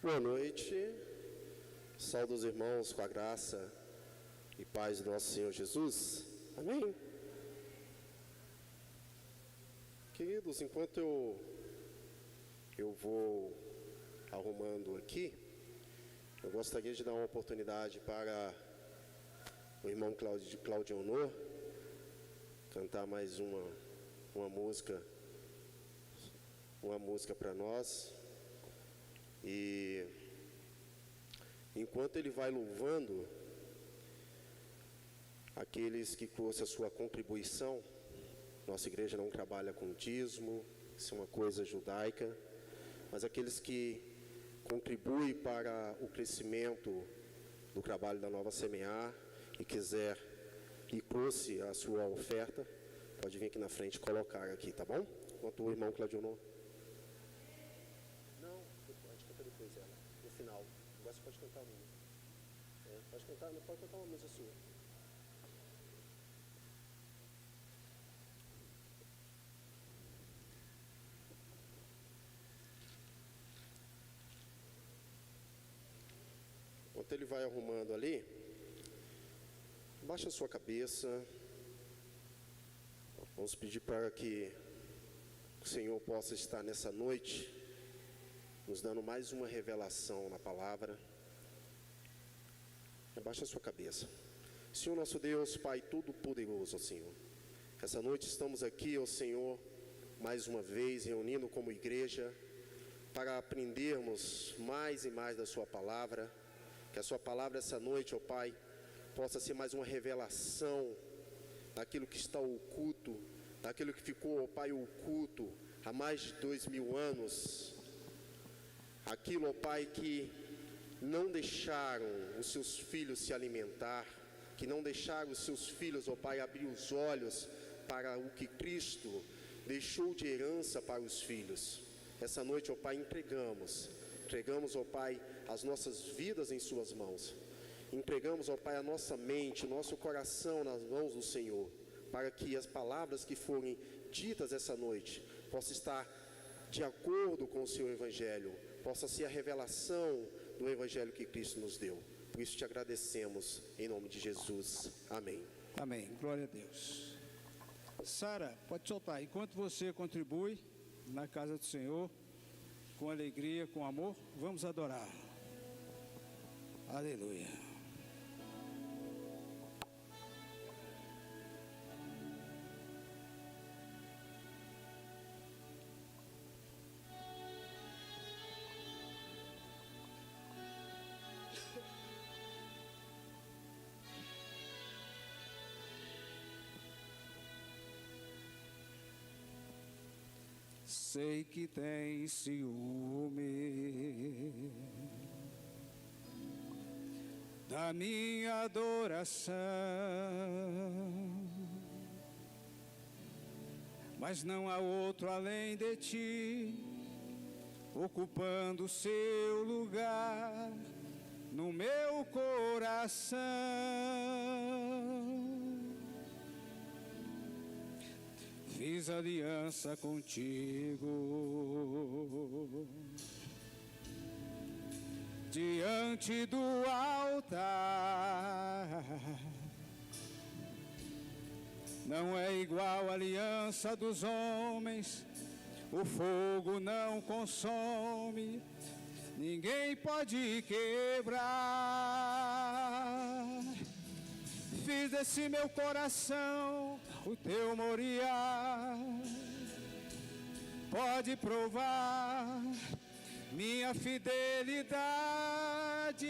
Boa noite, saúdo os irmãos com a graça e paz do nosso Senhor Jesus, amém? Queridos, enquanto eu vou arrumando aqui, eu gostaria de dar uma oportunidade para o irmão Claudio Honor cantar mais uma música para nós. E enquanto ele vai louvando, aqueles que trouxeram a sua contribuição, nossa igreja não trabalha com dízimo, isso é uma coisa judaica, mas aqueles que contribuem para o crescimento do trabalho da Nova Semear e quiser e trouxe a sua oferta, pode vir aqui na frente colocar aqui, tá bom? Enquanto o irmão Claudio Honor. Depois ela, no final. Agora você pode cantar uma música. Pode cantar uma música sua. Enquanto ele vai arrumando ali, baixa a sua cabeça. Vamos pedir para que o Senhor possa estar nessa noite nos dando mais uma revelação na palavra. Abaixa a sua cabeça. Senhor nosso Deus, Pai Todo-Poderoso, Senhor, essa noite estamos aqui, ó Senhor, mais uma vez reunindo como igreja para aprendermos mais e mais da sua palavra. Que a sua palavra essa noite, ó Pai, possa ser mais uma revelação daquilo que está oculto, daquilo que ficou, ó Pai, oculto há mais de 2000 anos. Aquilo, ó Pai, que não deixaram os seus filhos se alimentar, que não deixaram os seus filhos, ó Pai, abrir os olhos para o que Cristo deixou de herança para os filhos. Essa noite, ó Pai, entregamos, ó Pai, as nossas vidas em suas mãos. Entregamos, ó Pai, a nossa mente, o nosso coração nas mãos do Senhor, para que as palavras que forem ditas essa noite possam estar de acordo com o seu Evangelho, possa ser a revelação do Evangelho que Cristo nos deu. Por isso te agradecemos, em nome de Jesus. Amém. Amém. Glória a Deus. Sara, pode soltar. Enquanto você contribui na casa do Senhor, com alegria, com amor, vamos adorar. Aleluia. Sei que tem ciúme da minha adoração, mas não há outro além de ti, ocupando seu lugar no meu coração. Fiz aliança contigo diante do altar. Não é igual a aliança dos homens, o fogo não consome, ninguém pode quebrar. Fiz desse meu coração o teu moriá, pode provar minha fidelidade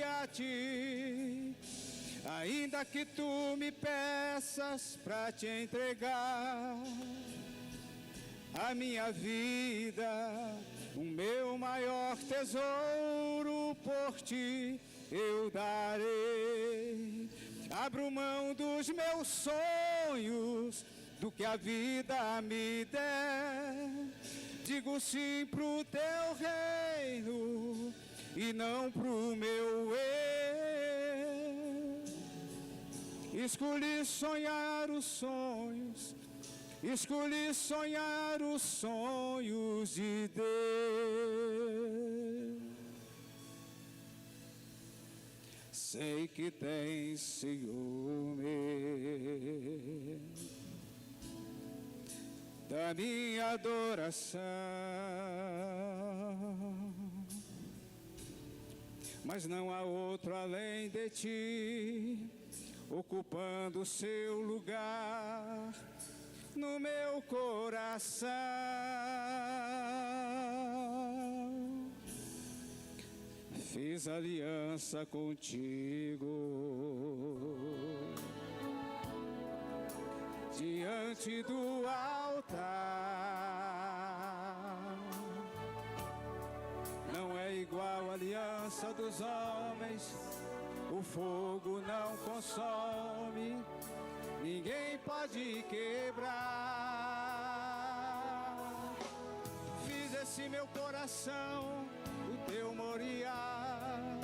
a ti, ainda que tu me peças pra te entregar a minha vida, o meu maior tesouro por ti eu darei. Abro mão dos meus sonhos, do que a vida me der. Digo sim pro teu reino e não pro meu eu. Escolhi sonhar os sonhos, escolhi sonhar os sonhos de Deus. sei que tem ciúme da minha adoração, mas não há outro além de ti, ocupando o seu lugar no meu coração. Fiz aliança contigo diante do altar. Não é igual a aliança dos homens, o fogo não consome, ninguém pode quebrar. Fiz esse meu coração o teu moriá,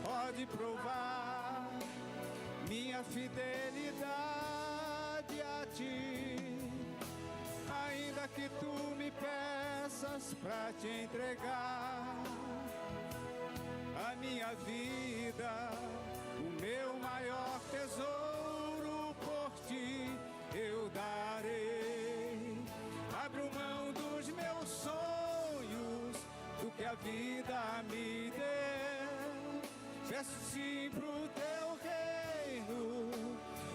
pode provar minha fidelidade a ti, ainda que tu me peças pra te entregar a minha vida, o meu maior tesouro por ti eu darei. Abro mão dos meus sonhos, do que a vida me deu, peço sim pro teu reino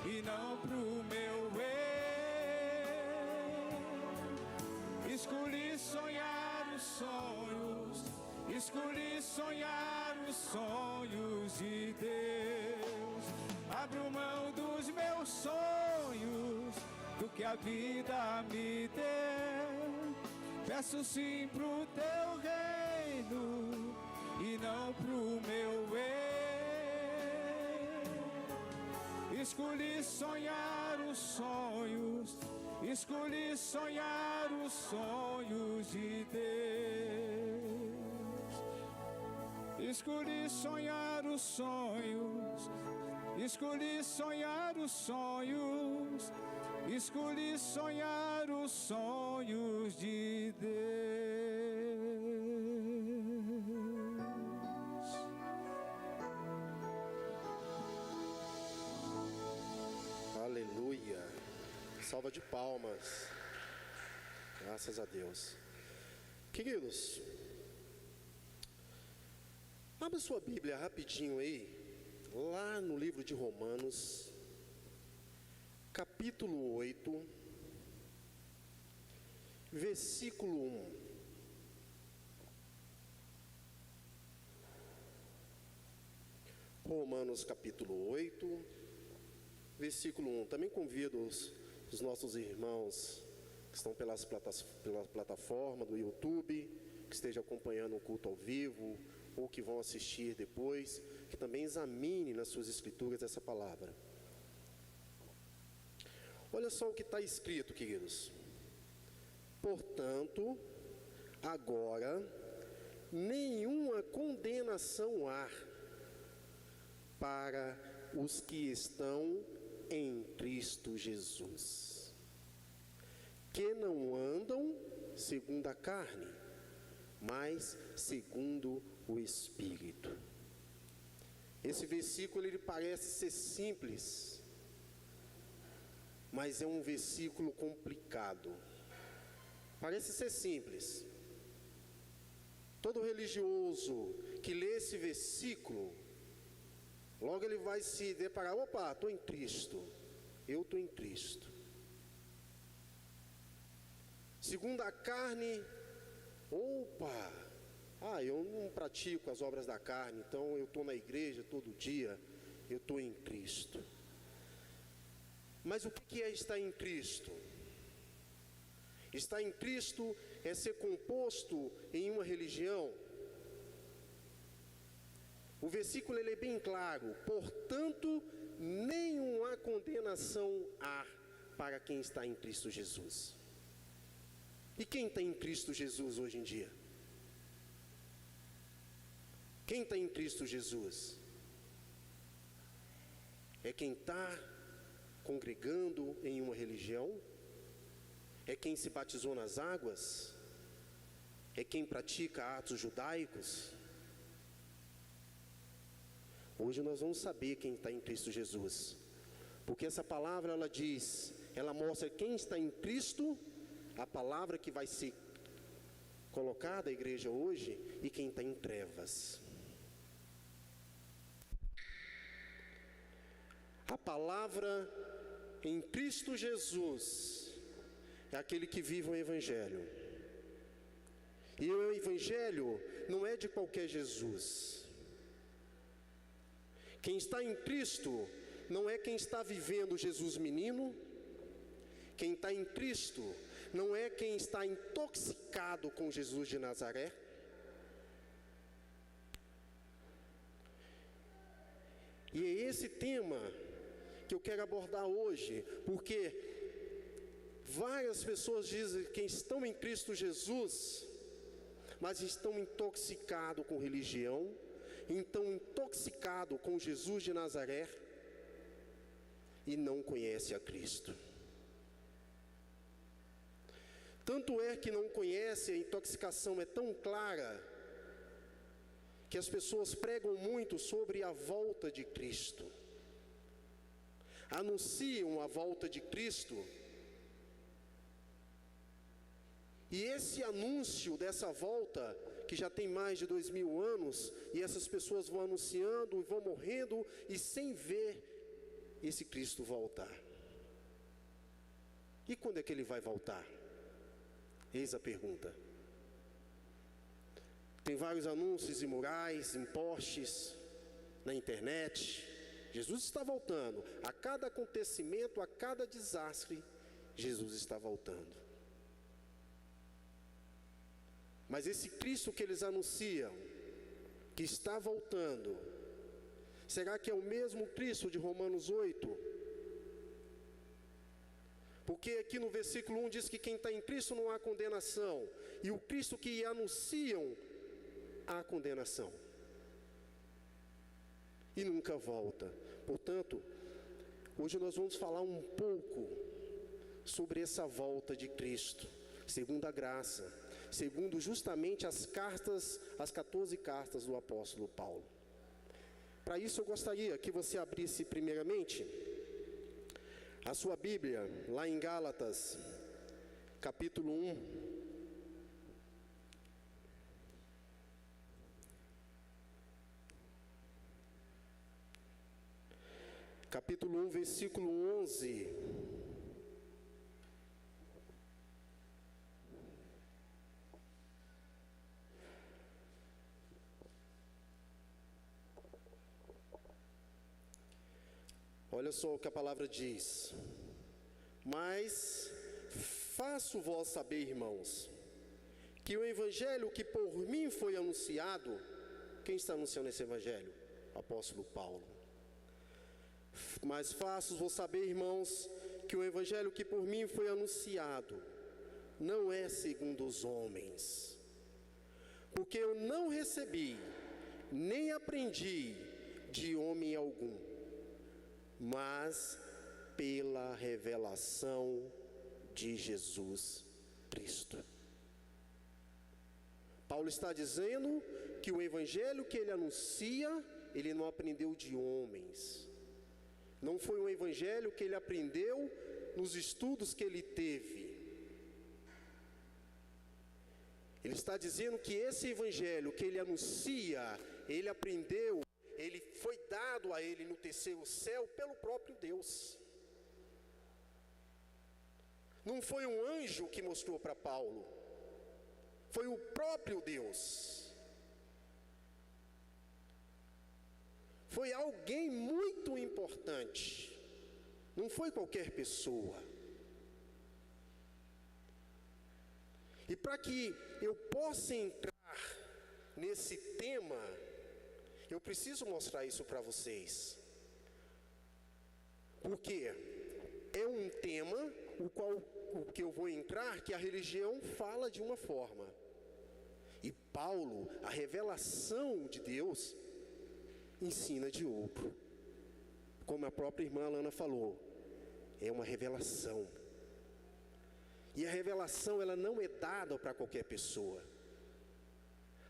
e não pro meu eu. Escolhi sonhar os sonhos, escolhi sonhar os sonhos de Deus. Abro mão dos meus sonhos, do que a vida me deu, peço sim pro teu reino e não pro meu eu. Escolhi sonhar os sonhos, escolhi sonhar os sonhos de Deus. Escolhi sonhar os sonhos, escolhi sonhar os sonhos, escolhi sonhar os sonhos de Deus. Aleluia. Salva de palmas. Graças a Deus. Queridos, abra sua Bíblia rapidinho aí, lá no livro de Romanos, capítulo 8, versículo 1. Romanos capítulo 8, versículo 1. Também convido os nossos irmãos que estão pela plataforma do YouTube, que estejam acompanhando o culto ao vivo, ou que vão assistir depois, que também examine nas suas escrituras essa palavra. Olha só o que está escrito, queridos. Portanto, agora, nenhuma condenação há para os que estão em Cristo Jesus, que não andam segundo a carne, mas segundo o Espírito. Esse versículo ele parece ser simples, mas é um versículo complicado. Parece ser simples. Todo religioso que lê esse versículo, logo ele vai se deparar: opa, estou em Cristo, eu estou em Cristo. Segundo a carne, opa, eu não pratico as obras da carne, então eu estou na igreja todo dia, eu estou em Cristo. Mas o que é estar em Cristo? Estar em Cristo é ser composto em uma religião. O versículo ele é bem claro: portanto, nenhuma condenação há para quem está em Cristo Jesus. E quem está em Cristo Jesus hoje em dia? Quem está em Cristo Jesus? É quem está congregando em uma religião? É quem se batizou nas águas? É quem pratica atos judaicos? Hoje nós vamos saber quem está em Cristo Jesus. Porque essa palavra, ela diz, ela mostra quem está em Cristo, a palavra que vai ser colocada à igreja hoje, e quem está em trevas. A palavra em Cristo Jesus é aquele que vive o Evangelho. E o Evangelho não é de qualquer Jesus. Quem está em Cristo não é quem está vivendo Jesus menino. Quem está em Cristo não é quem está intoxicado com Jesus de Nazaré. E é esse tema que eu quero abordar hoje, porque várias pessoas dizem que estão em Cristo Jesus, mas estão intoxicados com religião, estão intoxicados com Jesus de Nazaré e não conhecem a Cristo. Tanto é que não conhecem, a intoxicação é tão clara, que as pessoas pregam muito sobre a volta de Cristo, anunciam a volta de Cristo, e esse anúncio dessa volta, que já tem mais de 2000 anos, e essas pessoas vão anunciando e vão morrendo, e sem ver esse Cristo voltar. E quando é que ele vai voltar? Eis a pergunta. Tem vários anúncios em murais, em postes, na internet. Jesus está voltando. A cada acontecimento, a cada desastre, Jesus está voltando. Mas esse Cristo que eles anunciam, que está voltando, será que é o mesmo Cristo de Romanos 8? Porque aqui no versículo 1 diz que quem está em Cristo não há condenação. E o Cristo que anunciam, há condenação. E nunca volta. Portanto, hoje nós vamos falar um pouco sobre essa volta de Cristo, segundo a graça, segundo justamente as 14 cartas do apóstolo Paulo. Para isso eu gostaria que você abrisse primeiramente a sua Bíblia, lá em Gálatas, capítulo 1. Capítulo 1, versículo 11. Olha só o que a palavra diz. Mas faço-vos saber, irmãos, que o evangelho que por mim foi anunciado, quem está anunciando esse evangelho? O apóstolo Paulo. Mas faço-vos saber, irmãos, que o evangelho que por mim foi anunciado não é segundo os homens, porque eu não recebi, nem aprendi de homem algum, mas pela revelação de Jesus Cristo. Paulo está dizendo que o evangelho que ele anuncia, ele não aprendeu de homens. Não foi um evangelho que ele aprendeu nos estudos que ele teve. Ele está dizendo que esse evangelho que ele anuncia, ele aprendeu, ele foi dado a ele no terceiro céu pelo próprio Deus. Não foi um anjo que mostrou para Paulo, foi o próprio Deus. Foi alguém muito importante, não foi qualquer pessoa. E para que eu possa entrar nesse tema, eu preciso mostrar isso para vocês. Porque é um tema o que eu vou entrar, que a religião fala de uma forma. E Paulo, a revelação de Deus, ensina de outro. Como a própria irmã Alana falou, é uma revelação. E a revelação, ela não é dada para qualquer pessoa.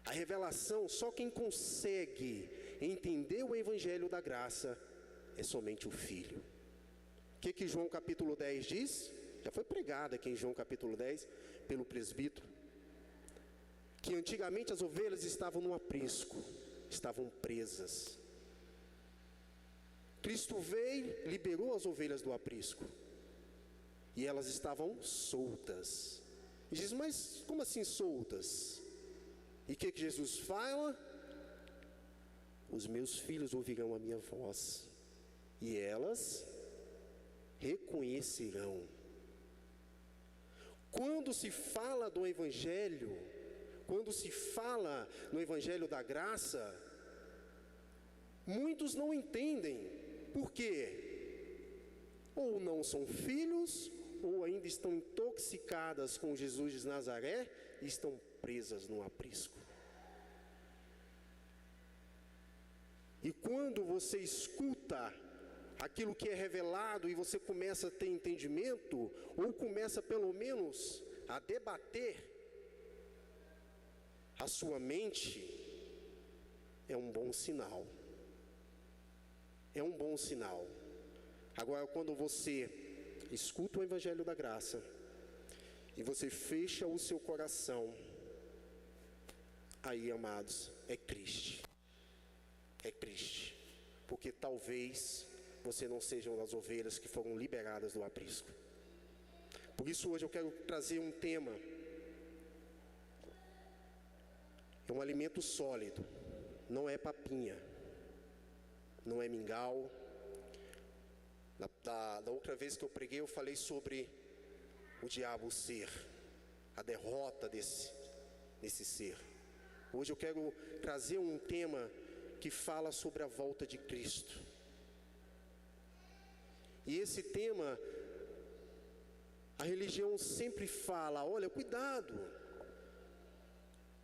A revelação, só quem consegue entender o evangelho da graça é somente o Filho. O que João capítulo 10 diz? Já foi pregado aqui em João capítulo 10 pelo presbítero. Que antigamente as ovelhas estavam no aprisco, estavam presas. Cristo veio, liberou as ovelhas do aprisco. E elas estavam soltas. E diz, mas como assim soltas? E o que Jesus fala? Os meus filhos ouvirão a minha voz, e elas reconhecerão. Quando se fala do Evangelho, quando se fala no Evangelho da graça, muitos não entendem. Por quê? Ou não são filhos, ou ainda estão intoxicadas com Jesus de Nazaré e estão presas no aprisco. E quando você escuta aquilo que é revelado e você começa a ter entendimento, ou começa pelo menos a debater a sua mente, é um bom sinal. É um bom sinal. Agora, quando você escuta o Evangelho da Graça e você fecha o seu coração, aí, amados, é triste. É triste, porque talvez você não seja uma das ovelhas que foram liberadas do aprisco. Por isso hoje eu quero trazer um tema. É um alimento sólido, não é papinha, não é mingau. Da outra vez que eu preguei, eu falei sobre o diabo ser, a derrota desse ser. Hoje eu quero trazer um tema que fala sobre a volta de Cristo. E esse tema, a religião sempre fala, olha, cuidado,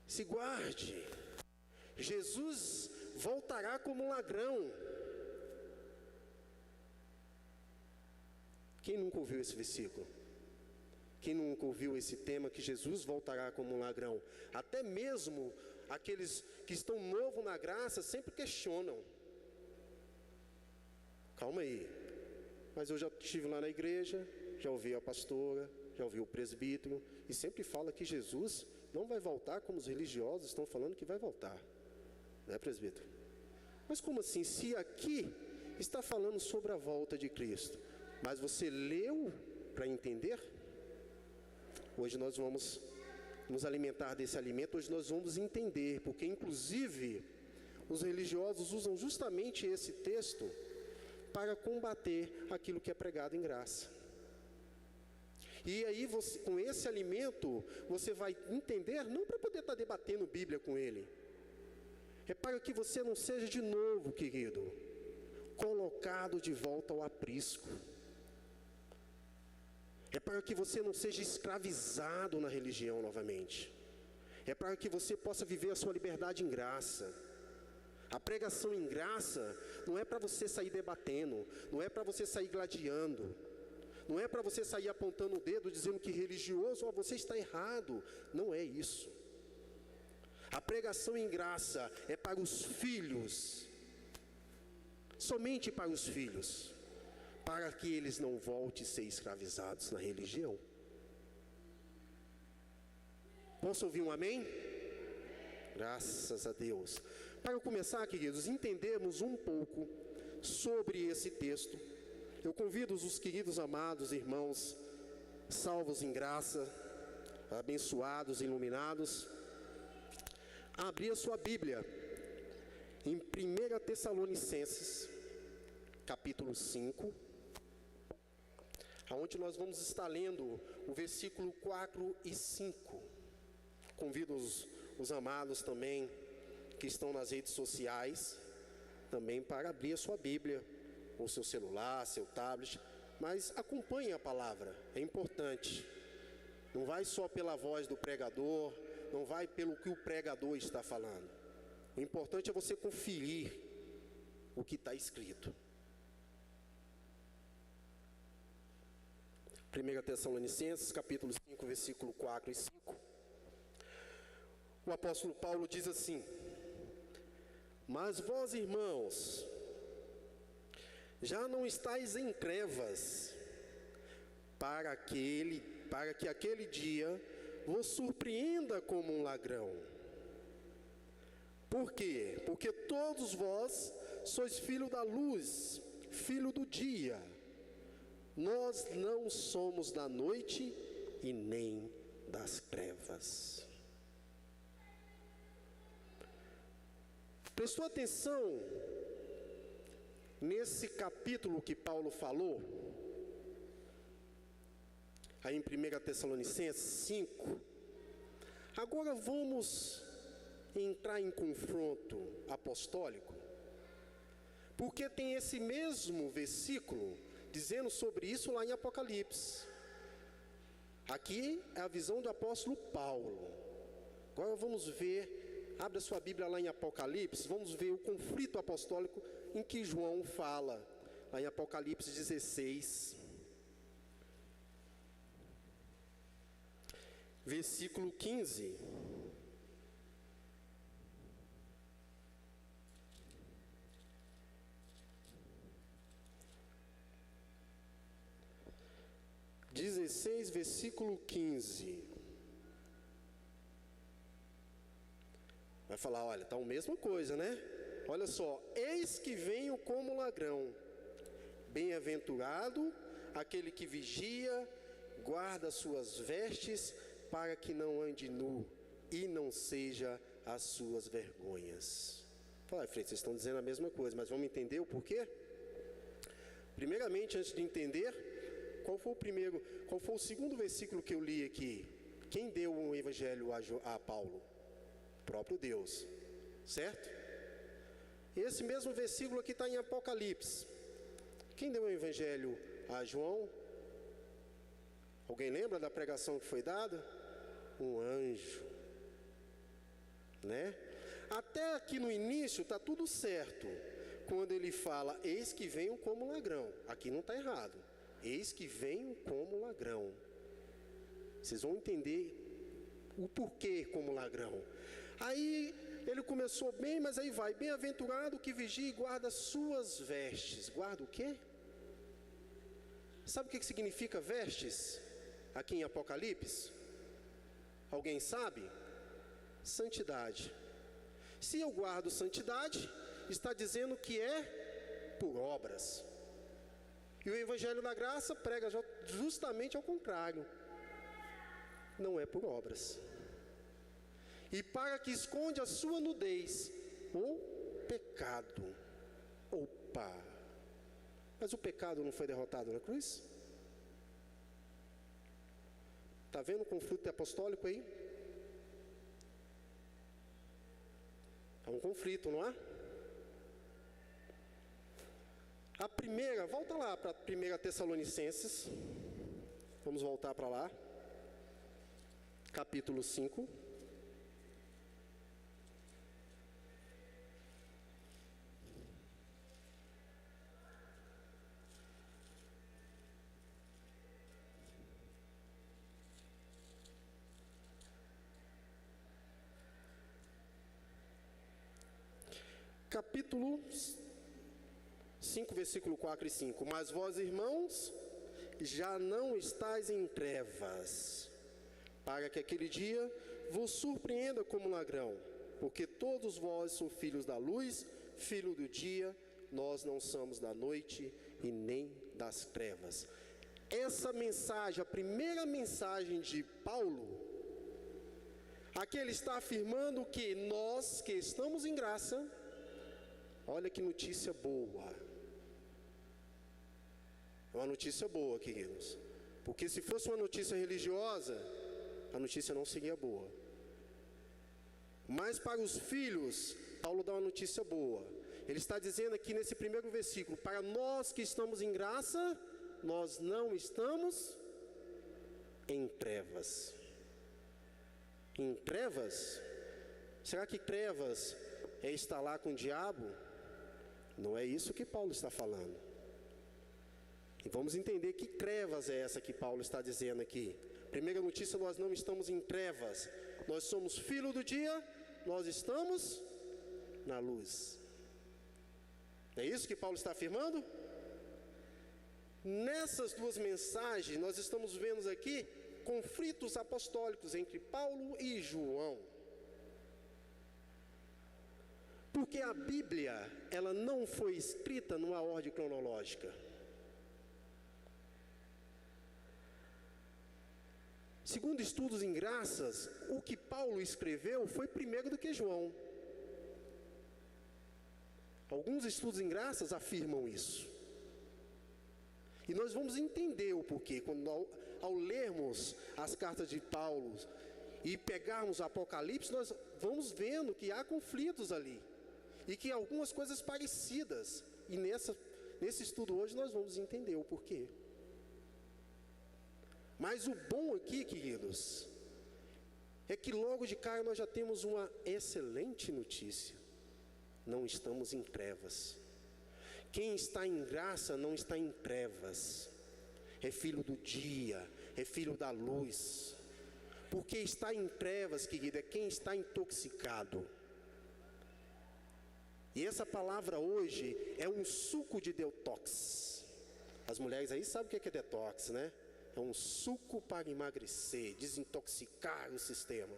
se guarde, Jesus voltará como um ladrão. Quem nunca ouviu esse versículo? Quem nunca ouviu esse tema que Jesus voltará como um ladrão? Até mesmo aqueles que estão novos na graça sempre questionam. Calma aí, mas eu já estive lá na igreja, já ouvi a pastora, já ouvi o presbítero, e sempre fala que Jesus não vai voltar como os religiosos estão falando que vai voltar. Não é, presbítero? Mas como assim? Se aqui está falando sobre a volta de Cristo, mas você leu para entender? Hoje nós vamos nos alimentar desse alimento, hoje nós vamos entender, porque inclusive os religiosos usam justamente esse texto para combater aquilo que é pregado em graça. E aí você, com esse alimento, você vai entender, não para poder estar debatendo Bíblia com ele, é para que você não seja de novo, querido, colocado de volta ao aprisco. É para que você não seja escravizado na religião novamente. É para que você possa viver a sua liberdade em graça. A pregação em graça não é para você sair debatendo, não é para você sair gladiando, não é para você sair apontando o dedo dizendo que religioso, você está errado. Não é isso. A pregação em graça é para os filhos, somente para os filhos, para que eles não voltem a ser escravizados na religião. Posso ouvir um amém? Graças a Deus. Para começar, queridos, entendermos um pouco sobre esse texto, eu convido os queridos amados irmãos, salvos em graça, abençoados, iluminados, a abrir a sua Bíblia em 1 Tessalonicenses, capítulo 5, aonde nós vamos estar lendo o versículo 4 e 5. Convido os amados também, que estão nas redes sociais, também para abrir a sua Bíblia, ou seu celular, seu tablet, mas acompanhe a palavra, é importante. Não vai só pela voz do pregador, não vai pelo que o pregador está falando. O importante é você conferir o que está escrito. 1 Tessalonicenses, capítulo 5, versículo 4 e 5. o apóstolo Paulo diz assim: mas vós, irmãos, já não estáis em trevas, para que aquele dia vos surpreenda como um ladrão. Por quê? Porque todos vós sois filho da luz, filho do dia. Nós não somos da noite e nem das trevas. Prestou atenção nesse capítulo que Paulo falou, aí em 1 Tessalonicenses 5. Agora vamos entrar em confronto apostólico, porque tem esse mesmo versículo dizendo sobre isso lá em Apocalipse. Aqui é a visão do apóstolo Paulo. Agora vamos ver, abre a sua Bíblia lá em Apocalipse, vamos ver o conflito apostólico em que João fala, lá em Apocalipse 16, versículo 15. Versículo 15. Vai falar, olha, tá a mesma coisa, né? Olha só, eis que venho como ladrão. Bem-aventurado aquele que vigia, guarda suas vestes, para que não ande nu e não seja as suas vergonhas. Fala, Frei, vocês estão dizendo a mesma coisa, mas vamos entender o porquê? Primeiramente, antes de entender, qual foi o segundo versículo que eu li aqui? Quem deu o evangelho a Paulo? O próprio Deus, certo? Esse mesmo versículo aqui está em Apocalipse. Quem deu o evangelho a João? Alguém lembra da pregação que foi dada? Um anjo, né? Até aqui no início está tudo certo. Quando ele fala, eis que venho como ladrão. Aqui não está errado. Eis que venho como ladrão. Vocês vão entender o porquê como ladrão. Aí ele começou bem, mas aí vai. Bem-aventurado que vigia e guarda suas vestes. Guarda o quê? Sabe o que significa vestes? Aqui em Apocalipse? Alguém sabe? Santidade. Se eu guardo santidade, está dizendo que é por obras. E o Evangelho da Graça prega justamente ao contrário. Não é por obras. E para que esconde a sua nudez, o pecado. Opa! Mas o pecado não foi derrotado na cruz? Está vendo o conflito apostólico aí? É um conflito, não é? A primeira, volta lá para 1 Tessalonicenses, vamos voltar para lá, capítulo 5. Capítulo 5, versículo 4 e 5. Mas vós, irmãos, já não estáis em trevas, para que aquele dia vos surpreenda como ladrão, porque todos vós sois filhos da luz, filho do dia, nós não somos da noite e nem das trevas. Essa mensagem, a primeira mensagem de Paulo, aqui ele está afirmando que nós que estamos em graça, olha que notícia boa. É uma notícia boa, queridos. Porque se fosse uma notícia religiosa, a notícia não seria boa. Mas para os filhos, Paulo dá uma notícia boa. Ele está dizendo aqui nesse primeiro versículo, para nós que estamos em graça, nós não estamos em trevas. Em trevas? Será que trevas é estar lá com o diabo? Não é isso que Paulo está falando. E vamos entender que trevas é essa que Paulo está dizendo aqui. Primeira notícia, nós não estamos em trevas. nós somos filho do dia, nós estamos na luz. É isso que Paulo está afirmando? Nessas duas mensagens, nós estamos vendo aqui conflitos apostólicos entre Paulo e João. Porque a Bíblia, ela não foi escrita numa ordem cronológica. Segundo estudos em graças, o que Paulo escreveu foi primeiro do que João. Alguns estudos em graças afirmam isso. E nós vamos entender o porquê, quando ao lermos as cartas de Paulo e pegarmos o Apocalipse, nós vamos vendo que há conflitos ali. E que algumas coisas parecidas. E nesse estudo hoje nós vamos entender o porquê. Mas o bom aqui, queridos, é que logo de cara nós já temos uma excelente notícia. Não estamos em trevas. Quem está em graça não está em trevas. É filho do dia, é filho da luz. Porque está em trevas, querido, é quem está intoxicado. E essa palavra hoje é um suco de detox. As mulheres aí sabem o que é detox, né? É um suco para emagrecer, desintoxicar o sistema.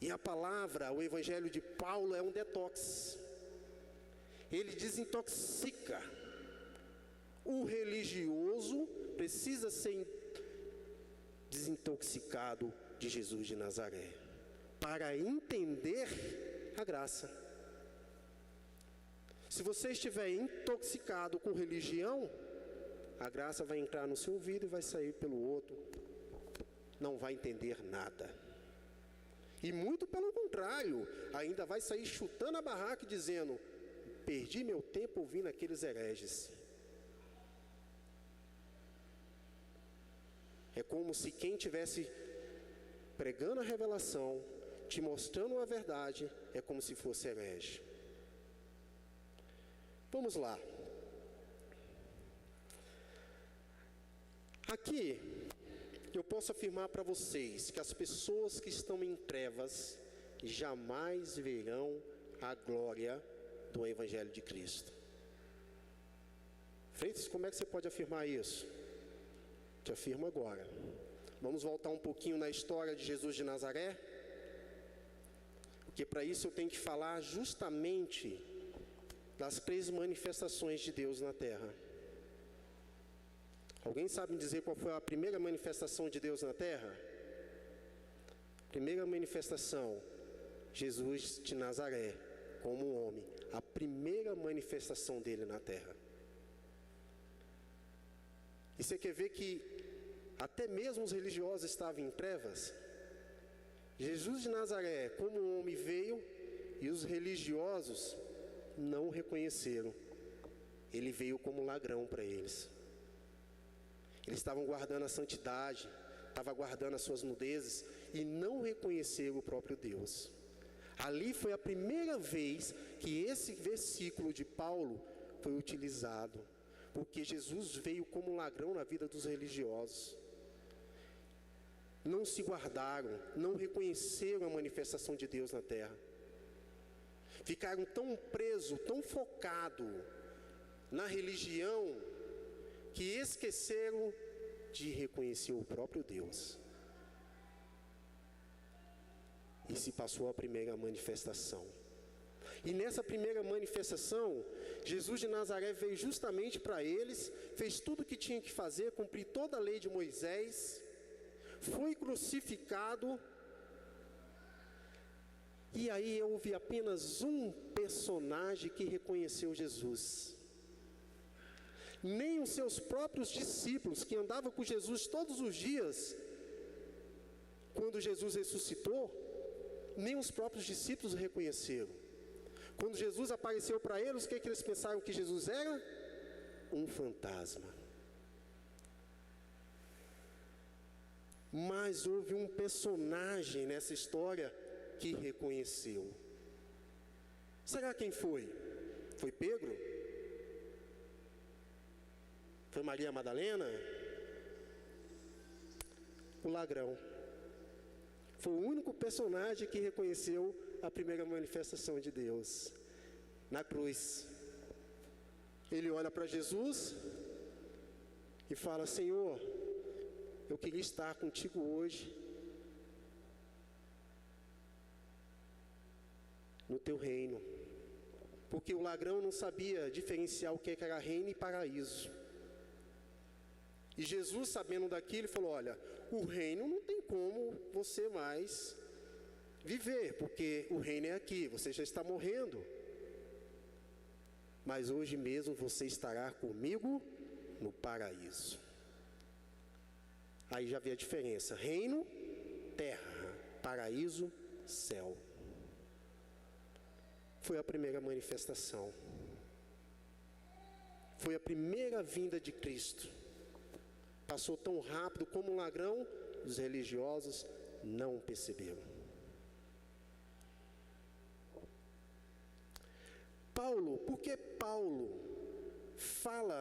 E a palavra, o evangelho de Paulo é um detox. Ele desintoxica. O religioso precisa ser desintoxicado de Jesus de Nazaré, para entender a graça. Se você estiver intoxicado com religião, a graça vai entrar no seu ouvido e vai sair pelo outro. Não vai entender nada. E muito pelo contrário, ainda vai sair chutando a barraca e dizendo: perdi meu tempo ouvindo aqueles hereges. É como se quem tivesse pregando a revelação, te mostrando a verdade, é como se fosse herege. Vamos lá. Aqui, eu posso afirmar para vocês que as pessoas que estão em trevas jamais verão a glória do Evangelho de Cristo. Freitas, como é que você pode afirmar isso? Te afirmo agora. Vamos voltar um pouquinho na história de Jesus de Nazaré, porque para isso eu tenho que falar justamente das 3 manifestações de Deus na terra. Alguém sabe me dizer qual foi a primeira manifestação de Deus na terra? Primeira manifestação, Jesus de Nazaré, como homem. A primeira manifestação dele na terra. E você quer ver que até mesmo os religiosos estavam em trevas? Jesus de Nazaré, como homem, veio e os religiosos não o reconheceram. Ele veio como ladrão para eles. Eles estavam guardando a santidade, estavam guardando as suas nudezes e não reconheceram o próprio Deus. Ali foi a primeira vez que esse versículo de Paulo foi utilizado, porque Jesus veio como ladrão na vida dos religiosos. Não se guardaram, não reconheceram a manifestação de Deus na terra. Ficaram tão presos, tão focados na religião, que esqueceram de reconhecer o próprio Deus. E se passou a primeira manifestação. E nessa primeira manifestação, Jesus de Nazaré veio justamente para eles, fez tudo o que tinha que fazer, cumprir toda a lei de Moisés, foi crucificado. E aí houve apenas um personagem que reconheceu Jesus. Nem os seus próprios discípulos, que andavam com Jesus todos os dias, quando Jesus ressuscitou, nem os próprios discípulos o reconheceram. Quando Jesus apareceu para eles, o que eles pensaram que Jesus era? Um fantasma. Mas houve um personagem nessa história que reconheceu. Será quem foi? Foi Pedro? Foi Maria Madalena? O ladrão. Foi o único personagem que reconheceu a primeira manifestação de Deus na cruz. Ele olha para Jesus e fala: Senhor, eu queria estar contigo hoje, no teu reino. Porque o ladrão não sabia diferenciar o que era reino e paraíso. E Jesus, sabendo daquilo, falou: olha, o reino não tem como você mais viver, porque o reino é aqui, você já está morrendo. Mas hoje mesmo você estará comigo no paraíso. Aí já vê a diferença: reino, terra; paraíso, céu. Foi a primeira manifestação. Foi a primeira vinda de Cristo. Passou tão rápido como um ladrão, os religiosos não perceberam. Paulo, por que Paulo fala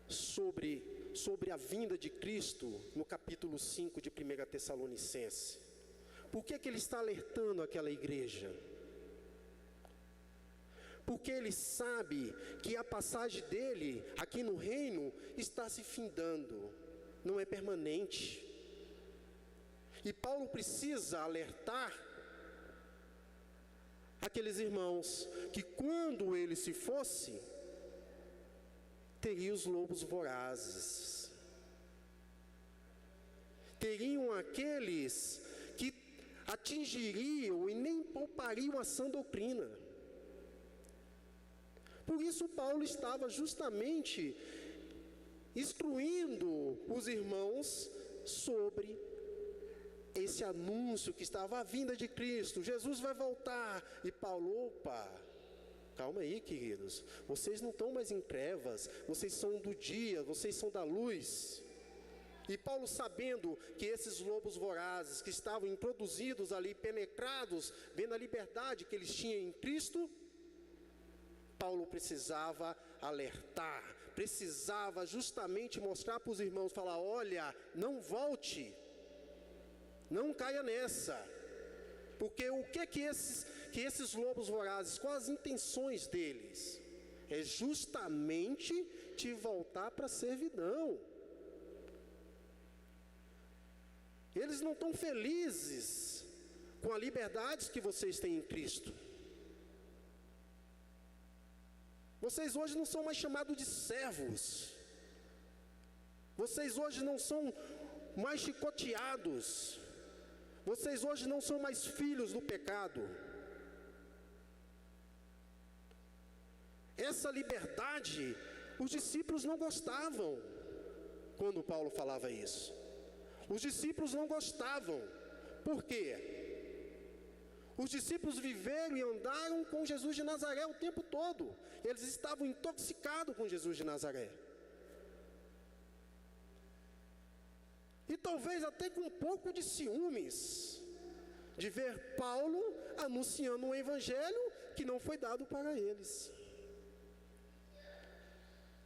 sobre a vinda de Cristo no capítulo 5 de 1 Tessalonicenses? Por que ele está alertando aquela igreja? Porque ele sabe que a passagem dele aqui no reino está se findando, não é permanente. E Paulo precisa alertar aqueles irmãos que quando ele se fosse, teria os lobos vorazes. Teriam aqueles que atingiriam e nem poupariam a sã doutrina. Por isso Paulo estava justamente instruindo os irmãos sobre esse anúncio que estava a vinda de Cristo. Jesus vai voltar. E Paulo: opa, calma aí, queridos, vocês não estão mais em trevas, vocês são do dia, vocês são da luz. E Paulo, sabendo que esses lobos vorazes que estavam introduzidos ali, penetrados, vendo a liberdade que eles tinham em Cristo, Paulo precisava alertar, precisava justamente mostrar para os irmãos, falar: olha, não volte, não caia nessa. Porque o que esses lobos vorazes, quais as intenções deles? É justamente te voltar para a servidão. Eles não estão felizes com a liberdade que vocês têm em Cristo. Vocês hoje não são mais chamados de servos. Vocês hoje não são mais chicoteados. Vocês hoje não são mais filhos do pecado. Essa liberdade, os discípulos não gostavam quando Paulo falava isso. Os discípulos não gostavam. Por quê? Os discípulos viveram e andaram com Jesus de Nazaré o tempo todo. Eles estavam intoxicados com Jesus de Nazaré. E talvez até com um pouco de ciúmes de ver Paulo anunciando um evangelho que não foi dado para eles.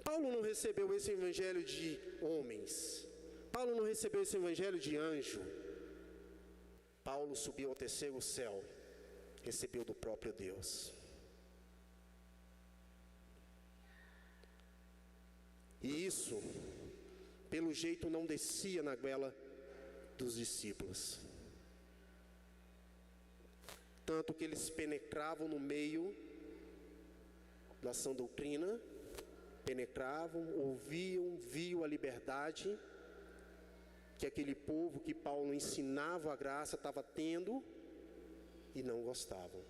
Paulo não recebeu esse evangelho de homens. Paulo não recebeu esse evangelho de anjo. Paulo subiu ao terceiro céu, recebeu do próprio Deus. E isso, pelo jeito, não descia na goela dos discípulos. Tanto que eles penetravam no meio da sã doutrina, penetravam, ouviam, viam a liberdade que aquele povo que Paulo ensinava a graça estava tendo e não gostavam.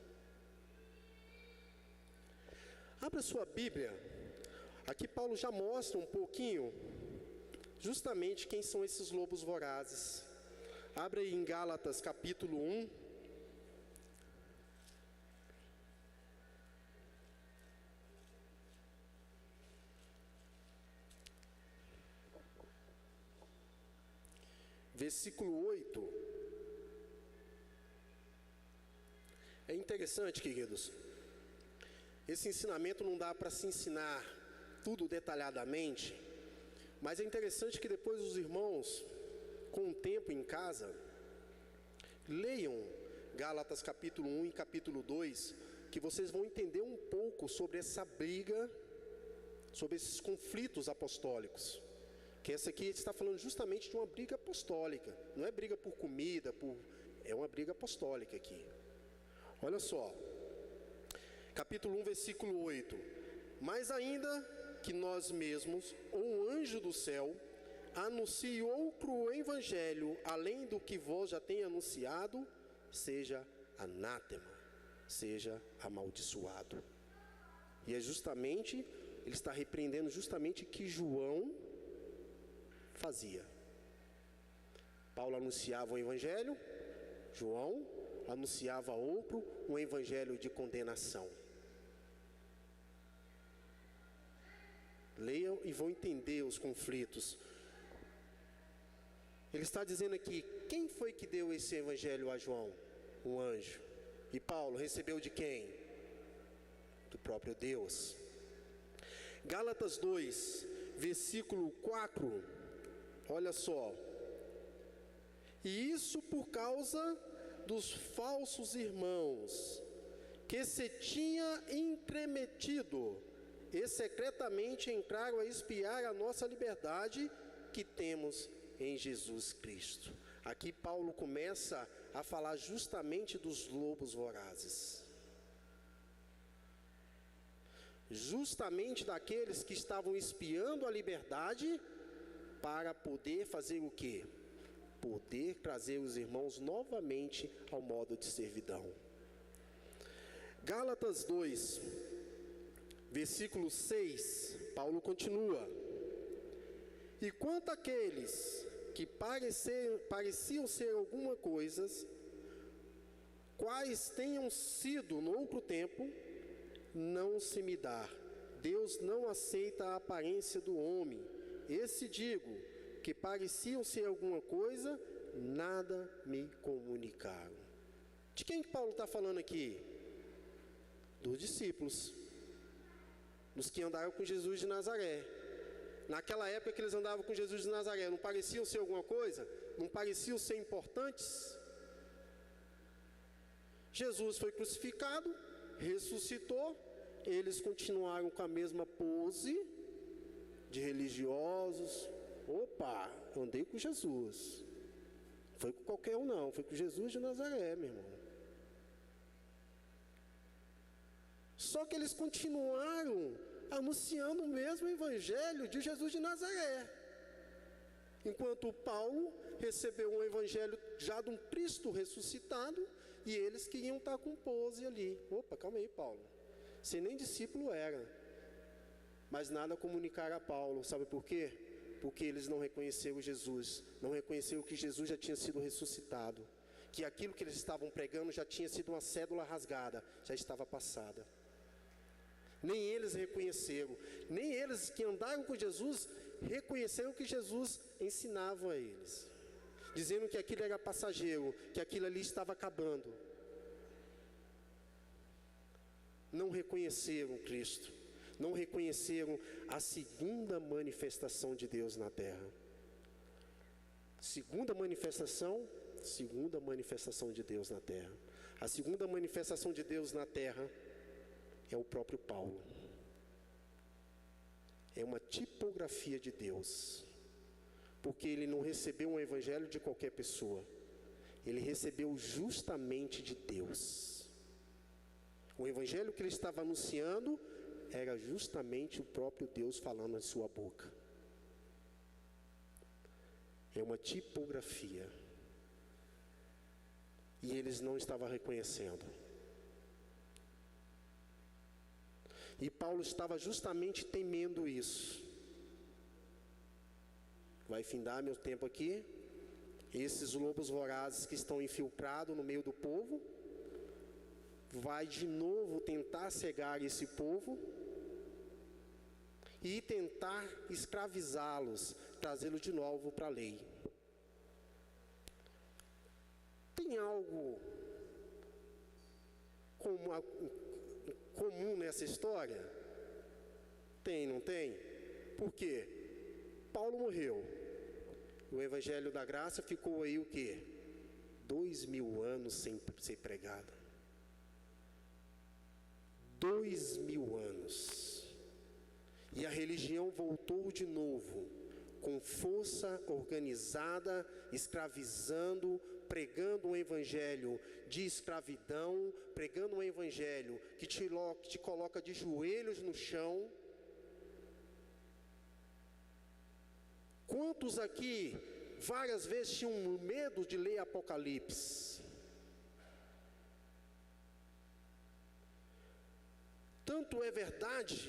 Abra sua Bíblia. Aqui Paulo já mostra um pouquinho justamente quem são esses lobos vorazes. Abra aí em Gálatas capítulo 1. Versículo 8. É interessante, queridos. Esse ensinamento não dá para se ensinar tudo detalhadamente, mas é interessante que depois os irmãos, com o tempo em casa, Leiam Gálatas capítulo 1 e capítulo 2, que vocês vão entender um pouco sobre essa briga, sobre esses conflitos apostólicos. Que essa aqui está falando justamente de uma briga apostólica. Não é briga por comida, é uma briga apostólica aqui. Olha só, capítulo 1, versículo 8. Mas ainda que nós mesmos, ou um anjo do céu, anuncie outro evangelho, além do que vós já tem anunciado, seja anátema, seja amaldiçoado. E é justamente, ele está repreendendo justamente o que João fazia. Paulo anunciava um evangelho, João anunciava outro, um evangelho de condenação. Leiam e vão entender os conflitos. Ele está dizendo aqui, quem foi que deu esse evangelho a João? Um anjo. E Paulo recebeu de quem? Do próprio Deus. Gálatas 2, versículo 4, olha só. E isso por causa dos falsos irmãos, que se tinha intrometido e secretamente entraram a espiar a nossa liberdade que temos em Jesus Cristo. Aqui Paulo começa a falar justamente dos lobos vorazes. Justamente daqueles que estavam espiando a liberdade para poder fazer o quê? Poder trazer os irmãos novamente ao modo de servidão. Gálatas 2, versículo 6, Paulo continua. E quanto àqueles que pareciam ser alguma coisa, quais tenham sido no outro tempo, não se me dá. Deus não aceita a aparência do homem. Esse digo, que pareciam ser alguma coisa, nada me comunicaram. De quem que Paulo está falando aqui? Dos discípulos, dos que andaram com Jesus de Nazaré. Naquela época que eles andavam com Jesus de Nazaré, não pareciam ser alguma coisa? Não pareciam ser importantes? Jesus foi crucificado, ressuscitou, eles continuaram com a mesma pose de religiosos. Opa, eu andei com Jesus. Foi com qualquer um não, foi com Jesus de Nazaré, meu irmão. Só que eles continuaram anunciando o mesmo evangelho de Jesus de Nazaré. Enquanto Paulo recebeu um evangelho já de um Cristo ressuscitado, e eles queriam estar com pose ali. Opa, calma aí, Paulo. Você nem discípulo era. Mas nada comunicaram a Paulo. Sabe por quê? Porque eles não reconheceram Jesus. Não reconheceram que Jesus já tinha sido ressuscitado. Que aquilo que eles estavam pregando já tinha sido uma cédula rasgada. Já estava passada. Nem eles reconheceram. Nem eles que andaram com Jesus reconheceram que Jesus ensinava a eles. Dizendo que aquilo era passageiro, que aquilo ali estava acabando. Não reconheceram Cristo, não reconheceram a segunda manifestação de Deus na terra. Segunda manifestação de Deus na terra. A segunda manifestação de Deus na terra é o próprio Paulo. É uma tipografia de Deus. Porque ele não recebeu um evangelho de qualquer pessoa. Ele recebeu justamente de Deus. O evangelho que ele estava anunciando era justamente o próprio Deus falando na sua boca. É uma tipografia. E eles não estavam reconhecendo. E Paulo estava justamente temendo isso. Vai findar meu tempo aqui. Esses lobos vorazes que estão infiltrados no meio do povo, vai de novo tentar cegar esse povo e tentar escravizá-los, trazê-los de novo para a lei. Tem algo comum nessa história? Tem, não tem? Por quê? Paulo morreu. O evangelho da graça ficou aí o quê? 2000 anos sem ser pregada. 2000 anos. E a religião voltou de novo, com força organizada, escravizando, pregando um evangelho de escravidão, pregando um evangelho que te coloca de joelhos no chão. Quantos aqui várias vezes tinham medo de ler Apocalipse? Tanto é verdade